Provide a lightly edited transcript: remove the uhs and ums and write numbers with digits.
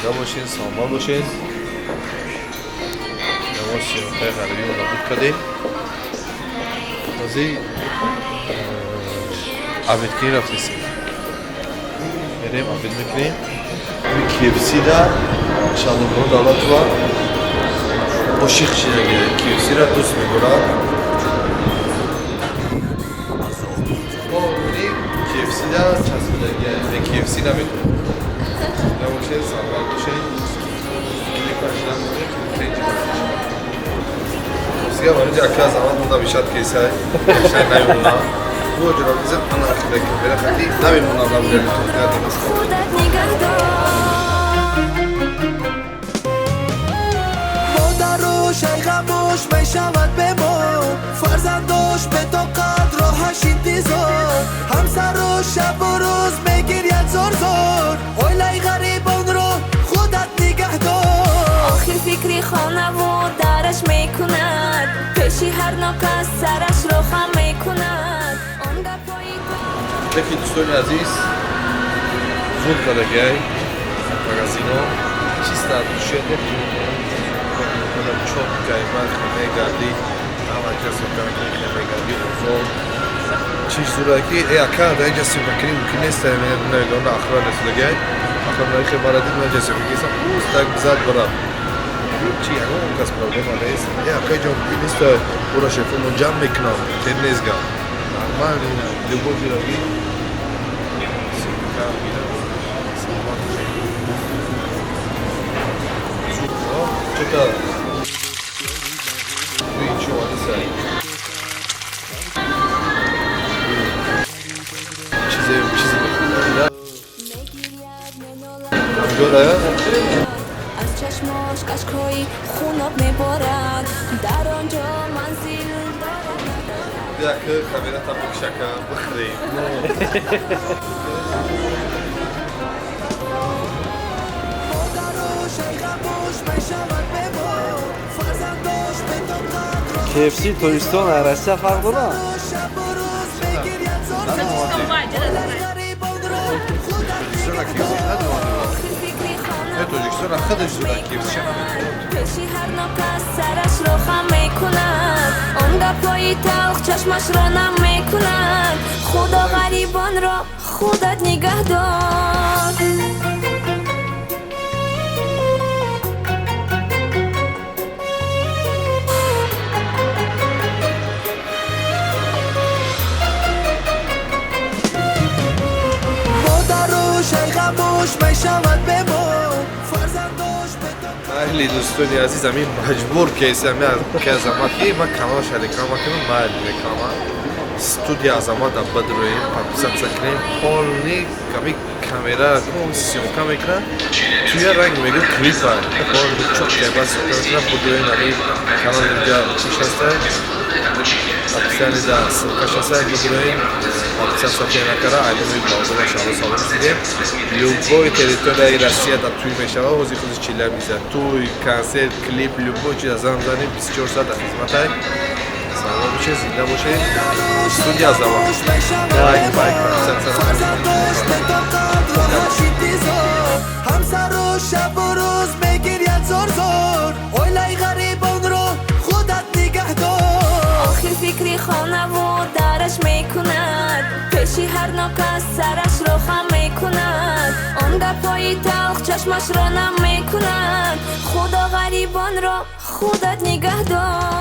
زنده باشین، سامان باشین. نماز سیاقه غربی رو نابود کردیم. بازی عبید کنی رفتیسیم. بریم عبید میکنیم. KFC در شادمون دولت و باشیخ شیرگه KFC را دوست میگورد. KFC در چسبیدگه به KFC نمیکنیم. نباشه سامال باشه. اینی کاشتن بوده که خیلی باشه. سیگه مانجا اکلا زمان بوده بیشتر کیسه کشتن نمیمونه. بو جرا بیزن انا اخیره که بره خیلی نمیمونه آدم بره تو کردیم است. شای خاموش می شود به ما فرزندوش به تو قدر راهش انتظار همسر و شب و روز می گرید زور زور اویلای غریبان رو خودت نگه دار آخر فکری خانه و درش می کند پیشی هر ناکس سرش رو خم می کند آنگه پایی یکی دوستان عزیز زود کارگاه مغازینو چیست در دوشیده کنم çok kaymak ne geldi ama kesin ne geldi zor çiş duraki akar da جسم فکری ممکن است من نگاه آخران نسلگی آخران که بلدی من جسم فکری سام استاک بزاد برام چی یعنی اون کس پروبلم نیست یا که جو نیست برای شفون جام میکنم تنیسگا normal لبودی روی سیکار میرم چطور چیزی بکنم جوره از چشماش قشقایی خوناب میبارد در آنجا منزل دارد بیا که کامیرا تا بکشکا بخریم KFC توریستان عرصه فرق داره؟ پیشی هر ناکس سرش رو خم میکند آنگه پایی تلخ چشمش رو نم میکند خدا غریبان را خودت نگه دار شای خاموش می شود به ما فرزندوش به تو اهلی دوستانی عزیزم این مجبور کیسه من که زمانی ما کاملا شریکم کنم مال میکنم استودیو زمان در بدروی پاپسات سکنیم پولنی کمی کامera سیمکا میکنه توی رنگ میگه کلیپ هست پول çok کباس میکنه بدروی نمی کانال اینجا چیشسته اپسیانی دا کشاسته بدروی اپسیان ساتیه نکره علیمی باوزه شما سالم سیده любой території Росія در توی میشه و وزی خودش چیله میزه توی کنسرت کلیپ любой چیز از هم زنیم 24 ساعت در خدمت های سلام باشه زنده باشه استودیو زمان لایک بایک همسر و شب و روز میگیرید زور زور اویلای غریبان رو خودت نگه دار آخر فکری خانه و درش میکند پیشی هر ناکس سرش رو خم میکند آنگه پایی تلخ چشمش رو نم میکند خدا غریبان را خودت نگه دار